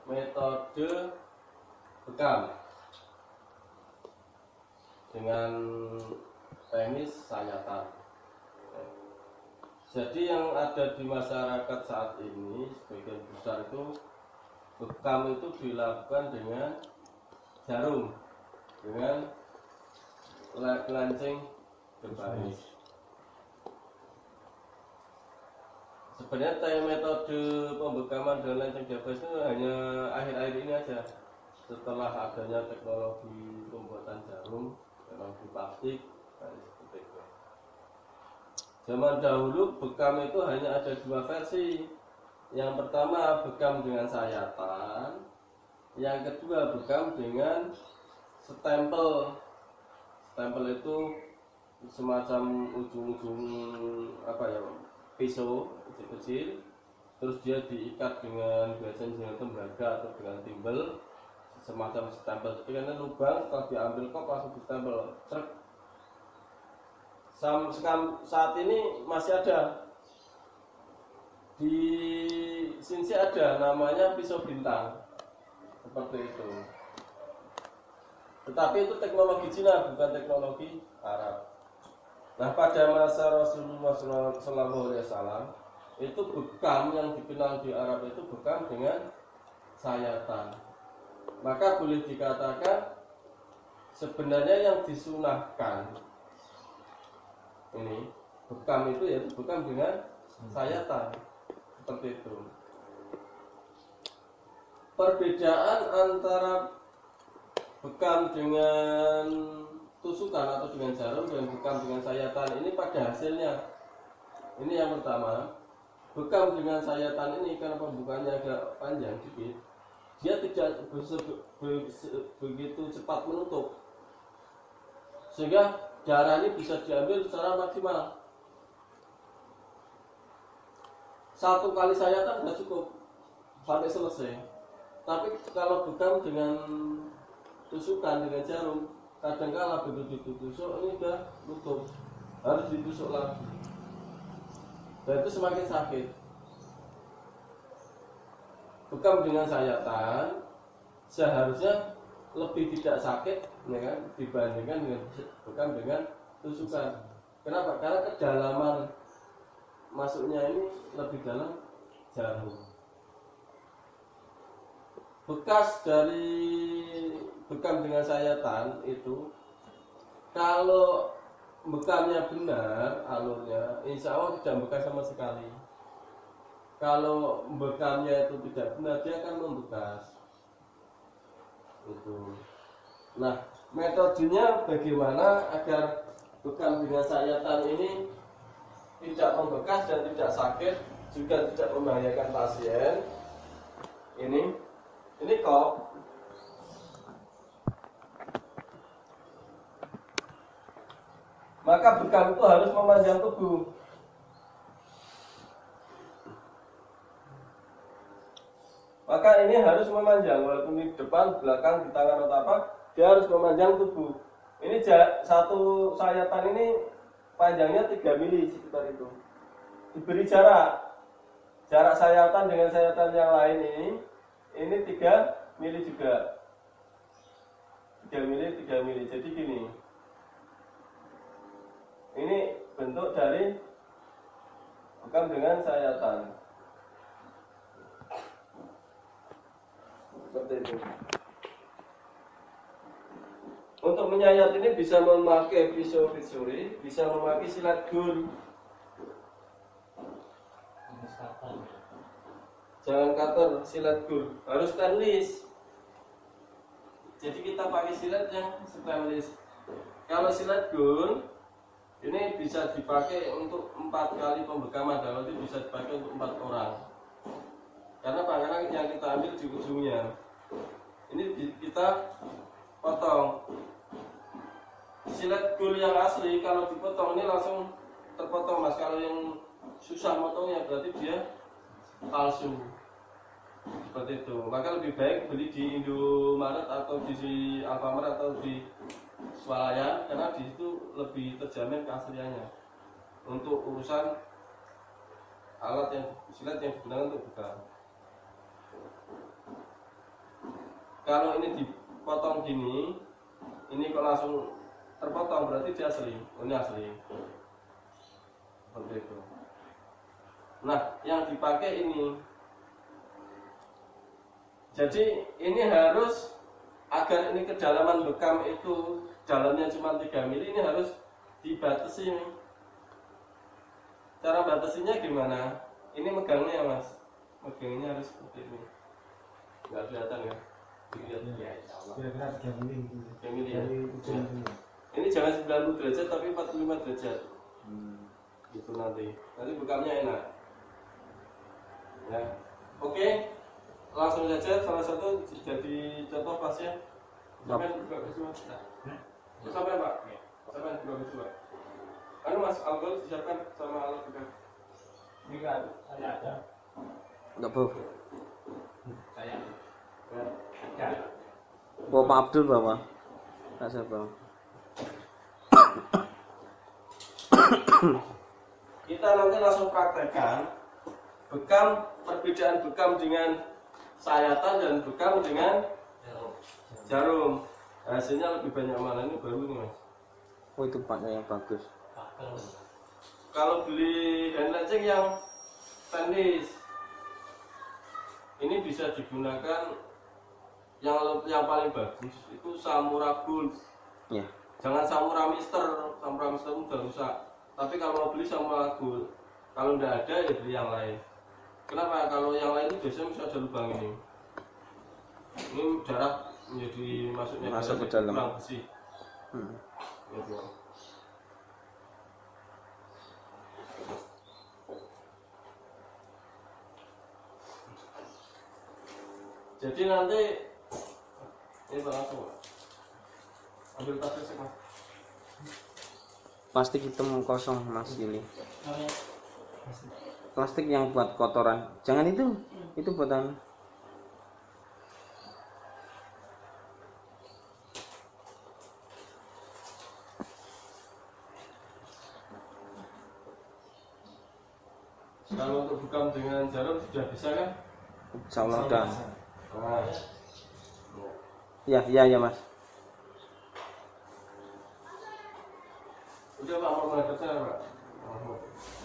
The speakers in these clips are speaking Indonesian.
metode bekam dengan teknis sayatan. Jadi yang ada di masyarakat saat ini sebagian besar itu bekam itu dilakukan dengan jarum, dengan lancing berbaris. Sebenarnya metode pembekaman dengan lancing berbaris itu hanya akhir-akhir ini aja. Setelah adanya teknologi pembuatan jarum, teknologi plastik, seperti itu. Zaman dahulu bekam itu hanya ada dua versi. Yang pertama bekam dengan sayatan, yang kedua bekam dengan stempel. Stempel itu semacam ujung-ujung pisau kecil-kecil, terus dia diikat biasanya dengan tembaga atau dengan timbel, semacam stempel. Jadi karena lubang, setelah diambil kok langsung ditempel. Saat ini masih ada di sini ada namanya pisau bintang seperti itu. Tetapi itu teknologi Cina, bukan teknologi Arab. Nah, pada masa Rasulullah SAW itu bekam yang dikenal di Arab itu bekam dengan sayatan. Maka boleh dikatakan sebenarnya yang disunahkan ini bekam itu ya bekam dengan sayatan seperti itu. Perbedaan antara bekam dengan tusukan atau dengan jarum dan bekam dengan sayatan ini pada hasilnya. Ini yang pertama, bekam dengan sayatan ini karena pembukaannya agak panjang sedikit, dia tidak begitu cepat menutup, sehingga darah ini bisa diambil secara maksimal. Satu kali sayatan sudah cukup sampai selesai. Tapi kalau bekam dengan tusukan dengan jarum, kadang-kala begitu ditusuk ini sudah tutup, harus ditusuk lagi, dan itu semakin sakit. Bekam dengan sayatan seharusnya lebih tidak sakit, ya kan, dibandingkan dengan bekam dengan tusukan. Kenapa? Karena kedalaman masuknya ini lebih dalam jarum. Bekas dari bekam dengan sayatan itu, kalau bekamnya benar alurnya, insya Allah tidak bekas sama sekali. Kalau bekamnya itu tidak benar, dia akan membekas. Itu. Nah, metodenya bagaimana agar bekam dengan sayatan ini tidak membekas dan tidak sakit, juga tidak membahayakan pasien. Ini kok. Maka bekam itu harus memanjang tubuh. Maka ini harus memanjang, walaupun di depan, belakang, di tangan atau apa, dia harus memanjang tubuh. Ini satu sayatan ini panjangnya 3 mili sekitar itu. Diberi jarak sayatan dengan sayatan yang lain ini 3 mili juga. 3 mili. Jadi gini. Ini bentuk dari bekam dengan sayatan. Seperti itu. Untuk menyayat ini bisa memakai pisau bitsuri, bisa memakai silat gun. Jangan cutter, silat gun. Harus stainless. Jadi kita pakai silat yang stainless. Kalau silat gun ini bisa dipakai untuk 4 kali pembekaman, dan nanti bisa dipakai untuk 4 orang. Karena yang kita ambil di ujungnya. Ini kita potong. Silet gul yang asli kalau dipotong ini langsung terpotong, Mas. Kalau yang susah motongnya berarti dia palsu. Seperti itu. Maka lebih baik beli di Indomaret atau di Alfamart atau di Swalayan, karena di situ lebih terjamin keasliannya. Untuk urusan alat silat yang digunakan untuk bekam. kalau ini dipotong gini, ini kok langsung terpotong berarti dia asli. Oh, ini asli. Seperti itu. Nah, yang dipakai ini. Jadi ini harus agar ini kedalaman bekam itu dalamnya cuma 3 mili, ini harus dibatasi. Cara batasinya gimana? Ini megangnya ya Mas. Megangnya harus seperti ini. Enggak kelihatan ya? Kira-kira 3 mili. 3 mili ya. Ya. Ini jangan 90 derajat tapi 45 derajat. Itu nanti bekamnya enak. Ya. Oke. Langsung saja salah satu jadi contoh pasien. Sampai buka visual. Sampai Pak. Sampai buka visual. Anu Mas, alkohol disiapkan sama alat bekas. Ini kan ada. Enggak, Bu. Saya. Bapak Abdul bawa. Tak siapa. Kita nanti langsung praktekkan bekam, perbedaan bekam dengan sayatan dan bekam dengan jarum. Hasilnya lebih banyak mana, ini baru nih Mas. Oh, itu paknya yang bagus. Kalau beli hand latching yang stainless, ini bisa digunakan yang paling bagus itu Samura Gold. Ya. Jangan Samura Mister udah rusak. Tapi kalau mau beli Samura Gold, kalau tidak ada ya beli yang lain. Kenapa? Kalau yang lain itu biasanya bisa ada lubang ini. Ini darah menjadi masuk ke dalam. Kurang bersih. Gitu. Jadi nanti ini langsung ambil tas sih Mas. Plastik hitam kosong Mas ini. Plastik yang buat kotoran. Jangan itu buatan. Kalau untuk bekam dengan jarum sudah bisa kan? Insya Allah udah. Nah. Ya Mas. Udah Pak, mau menghadap saya Pak.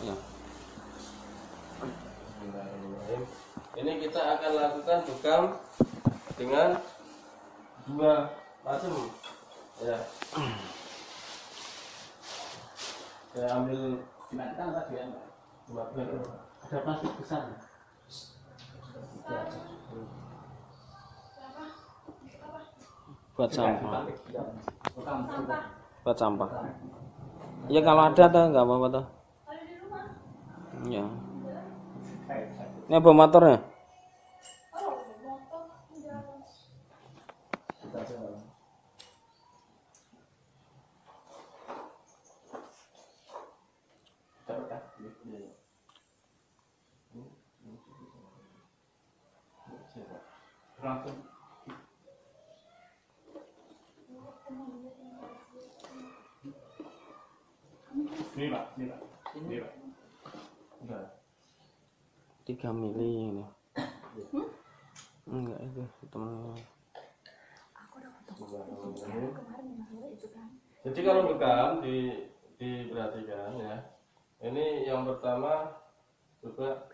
Ya. Ini kita akan lakukan bekam dengan 2 macam. Ya. Saya ambil Dimakan tadi ya, Mbak. Ada plastik besar. Buat sampah. Buat sampah. Ya kalau ada tuh nggak apa-apa tuh. Ya. Ini apa motornya? langsung. Ini Pak. Enggak. 3 mili ini. Enggak itu temennya. Jadi kalau bekam diperhatikan ya. Ini yang pertama coba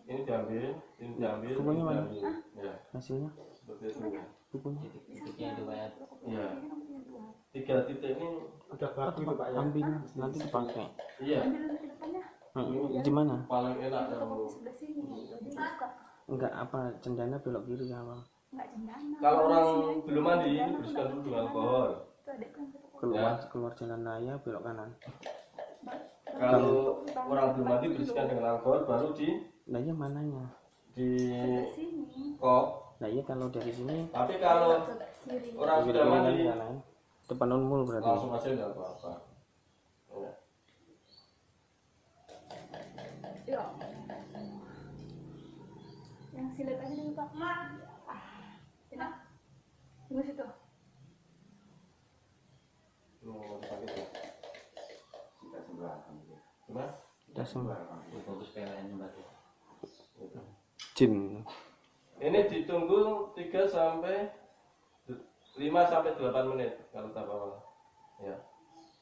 ini diambil, Bukunya mana? Ya, Hasilnya? seperti itu. Bukunya. Ya. 3 titik ini Udah bagus Pak ya. Ambil nanti dipakai. iya Di mana? paling enak kalau Enggak apa cendana belok kiri ya bang. kalau orang belum mandi ini bersihkan dulu dengan alkohol. Keluar jalan raya belok kanan. Kalau orang belum mandi bersihkan dengan alkohol baru di Nah iya mananya? di kok. Nah iya kalau dari sini. Tapi kalau orang sudah mandi kanan. Depan unmul berarti. langsung aja nggak apa-apa. Ya. Yang silet aja dulu Pak. Enak. Tunggu situ. Sakit ya? Kita sebelah. Gimana? Dasem. Bagus PLN Mbak. Jin. Ini ditunggu 3 sampai 5 sampai 8 menit kalau tak apa. Ya.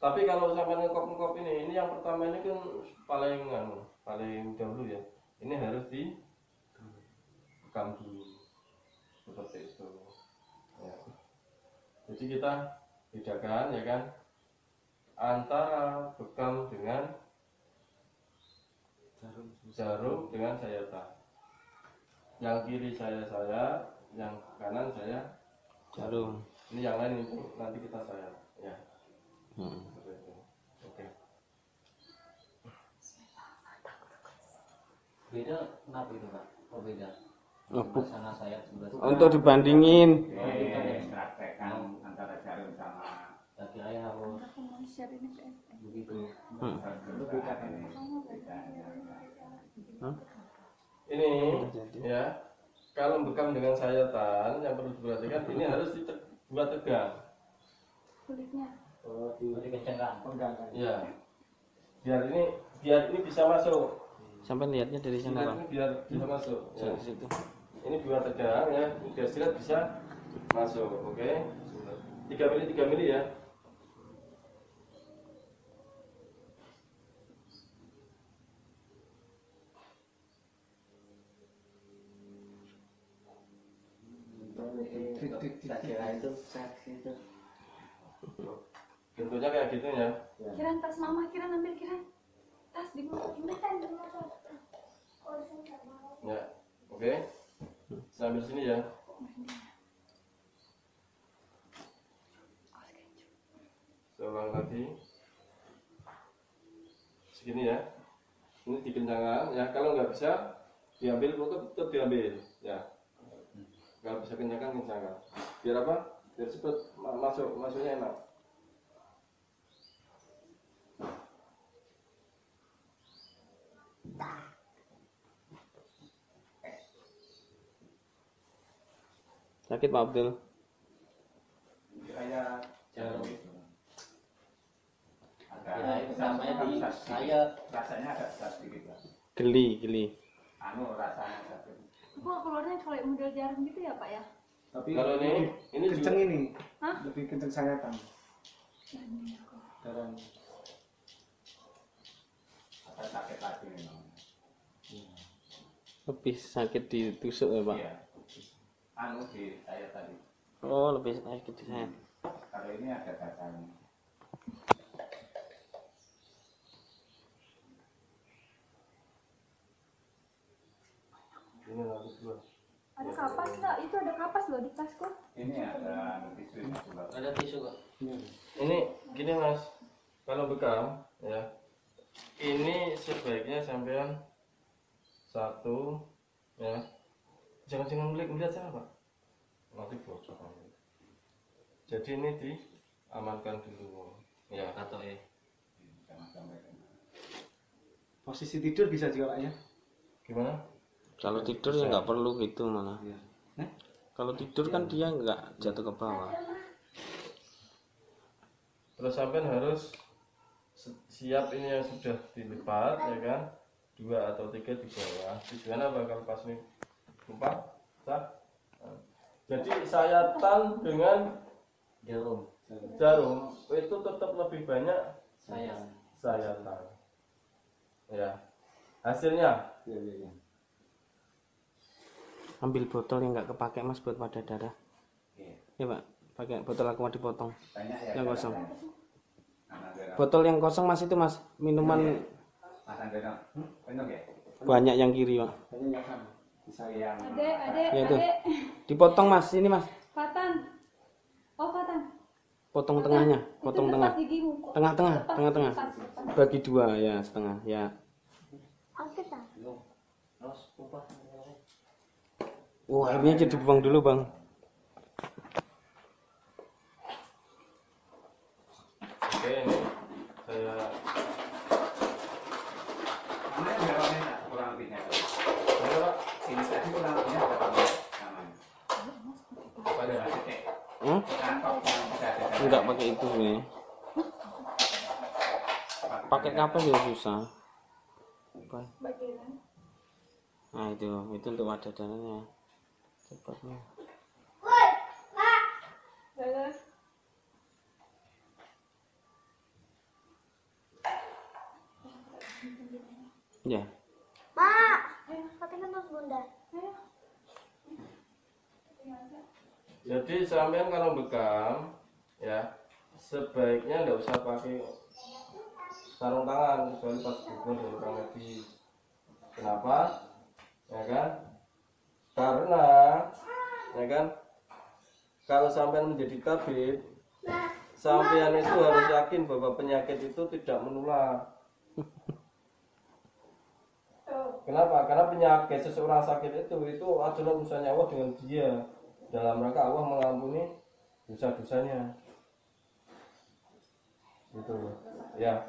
Tapi kalau sampai ngekop ini yang pertama ini kan paling dahulu ya. Ini harus bekam dulu. Seperti itu. Ya. Jadi kita bedakan ya kan antara bekam dengan jarum dengan sayatan. Yang kiri saya, yang kanan saya Jarum. Ini yang lain itu nanti kita sayat. Ya. Seperti itu. Oke. Beda kenapa itu Pak? Oh beda. Sana saya sebelah Untuk dibandingin. praktekkan antara jarum sama kaki ayah harus Aku mau share ini ke SM. begitu. itu beda ini. Ini ya. Kalau bekam dengan sayatan yang perlu diperhatikan ini harus dibuat tegang. Kulitnya. Oh dikencangkan. Ya. Biar ini bisa masuk. Sampai lihatnya dari sana, Silat Bang. ini biar bisa masuk. Ya. Situ. Ini buat tegang ya. Biar silat bisa masuk. Oke. 3 mili ya. Tak kira itu seks itu. Bentuknya kayak gitu ya. Kiran tas mama, Kiran ambil Kiran. Tas di bawah. Ya. Oke. Sambil sini ya. Seulang lagi. Segini ya. Ini dikencangkan ya. Kalau nggak bisa diambil pokok tetap diambil ya. Kalau bisa kencangkan. Biar apa? Biar cepat masuknya enak. Sakit Pak Abdul. Kayak Jarum. agak Namanya di saya rasanya agak berat sedikit lah. Geli. Rasanya agak Kok keluarnya kalau model jarum gitu ya Pak ya? Tapi Kalau ini kenceng juga ini. Hah? Lebih kenceng sayatan. Dalam agak sakit lagi memang. Lebih sakit ditusuk ya, Pak. Iya. Di saya tadi. Oh, lebih sakit di saya. Kalau ini ada kacang. ini nanti dua. Ada kapas nggak? Itu ada kapas loh di tasku. Ini ada tisu ini juga. ada tisu kok. Ini gini Mas. Kalau bekam ya. Ini sebaiknya sampean satu ya. Jangan melihat sana, Pak. Nanti bocor. Jadi ini diamankan dulu. Ya. Atau Jangan sampai. posisi tidur bisa juga Pak ya. Gimana? Kalau tidur ya nggak perlu gitu malah. Iya. Kalau tidur kan dia nggak jatuh ke bawah. Terus sampean harus siap ini yang sudah dilipat ya kan. 2 atau 3 di bawah. Tujuannya bakal pas nih 4 sah. Jadi sayatan dengan jarum. jarum itu tetap lebih banyak Sayang. sayatan. Ya. Hasilnya Iya. Ambil botol yang nggak kepake Mas buat wadah darah. Iya. Ya Pak, pakai botol aku mau dipotong. Banyak ya. Yang kosong. Anak Botol yang kosong Mas itu Mas, minuman Mas Andeno. Benar ya? banyak yang kiri Pak. Kayaknya yang sama. Bisa Yang Adek, Ya, itu. adek. Dipotong Mas, ini Mas. Fatan. Oh Fatan. Potong tengahnya, potong Itu tengah. lepas gigimu. Tengah-tengah, Lepas, tengah-tengah. lepas. Bagi 2 ya, setengah ya. Oke tak? Terus upah. Oh, airnya jadi buang dulu Bang. oke ini saya Mana berapa menit kurang lebihnya? mana Pak? Ini tadi kurang lebihnya berapa menit? Namanya. Apa ada? Titik. Hmm? Kantong yang bisa ada. Enggak pakai itu sebenarnya. Pakai kapas ya susah. Apa? Bagian. Nah itu untuk wadah dananya. Cepatnya. Terus. Ya. Mak, pakai terus bunda. Jadi sampean kalau bekam ya sebaiknya nggak usah pakai sarung tangan kecuali pas gugur dan kurang medis. Kenapa? Ya kan? Karena ya kan kalau sampean menjadi tabib, sampean itu harus yakin bahwa penyakit itu tidak menular. Kenapa? Karena penyakit seseorang sakit itu adalah urusannya Allah dengan dia. Dalam rangka Allah mengampuni dosa-dosanya. Gitu. Ya.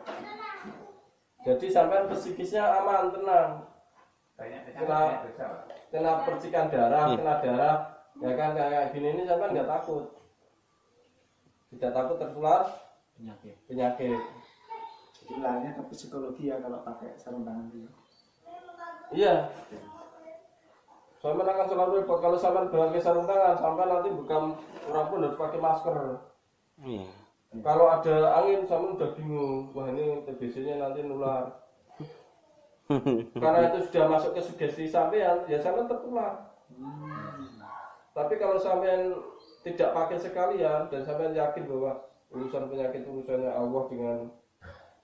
Jadi sampai psikisnya aman, tenang. Kena percikan darah, kena darah, ya kan kayak gini ini sampai nggak takut. Tidak takut tertular penyakit. Jadi lainnya ke psikologi ya kalau pakai sarung tangan itu. Iya. Sampai akan selalu repot kalau sampai pakai sarung tangan, sampai nanti bukan orang pun harus pakai masker. Iya. Kalau ada angin, sampai udah bingung. Wah ini TBC-nya nanti nular. Karena itu sudah masuk ke sugesti sampean, ya sampean tertular. Tapi kalau sampean tidak pakai sekalian dan sampean yakin bahwa urusan penyakit urusannya Allah dengan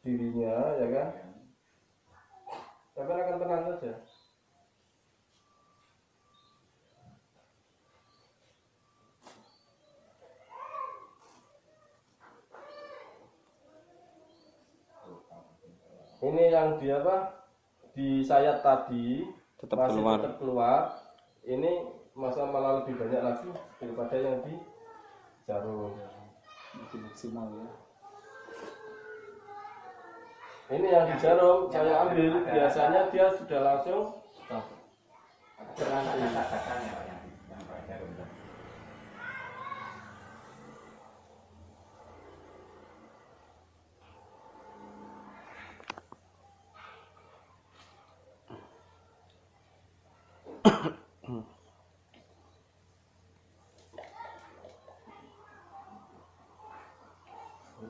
dirinya, ya kan? Sampean akan tenang saja. Ini yang di apa? Di sayat tadi Tetap masih keluar. tetap keluar. Ini malah lebih banyak lagi daripada yang di jarum. Lebih maksimal ya. Ini yang di jarum saya ambil, biasanya dia sudah langsung Kata-katanya yang jarum.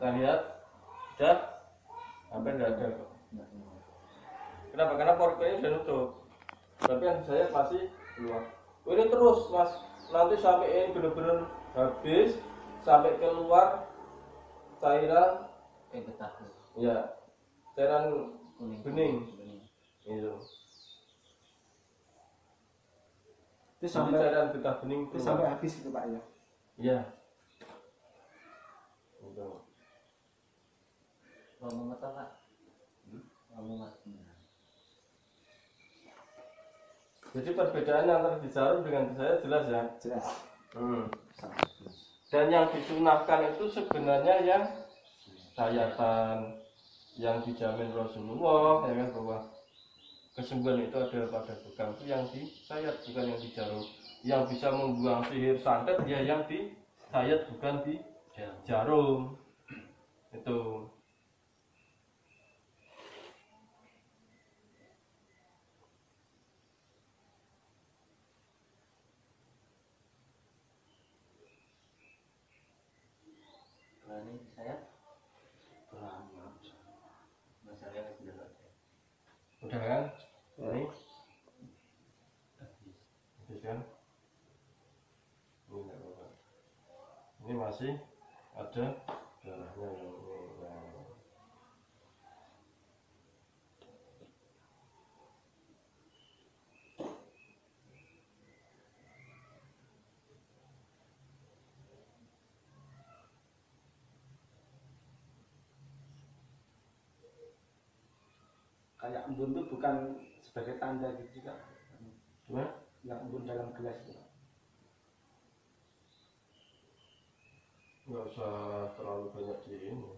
kita lihat, sudah hampir nggak ada. Kenapa? Karena porkonya sudah nutup. Tapi yang saya masih keluar. Oh, ini terus mas, nanti sampai ini benar-benar habis, sampai keluar cairan, ya cairan bening. Itu. Itu Jadi sampai cairan getah bening itu keluar. sampai habis itu Pak ya. Iya. Itu. Jadi perbedaan antara di jarum dengan di saya jelas ya. Jelas. Dan yang disunahkan itu sebenarnya yang sayatan, yang dijamin Rasulullah, ya kan, bahwa kesembuhan itu ada pada bekam itu yang disayat bukan yang di jarum. Yang bisa membuang sihir santet ya yang disayat bukan di jarum. Itu. Udah kan? Ini habis kan? Ini enggak apa-apa. Ini masih ada darahnya yang ini. Kayak embun itu bukan sebagai tanda gitu juga. Gimana? Yang embun dalam gelas itu. Nggak usah terlalu banyak di ini.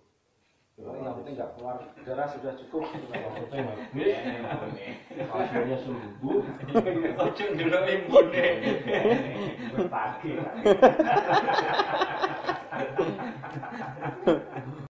Yang penting nggak keluar darah sudah cukup. Yang penting habis, hasilnya sembuh. Ujung dulu imbun deh. Berpagi.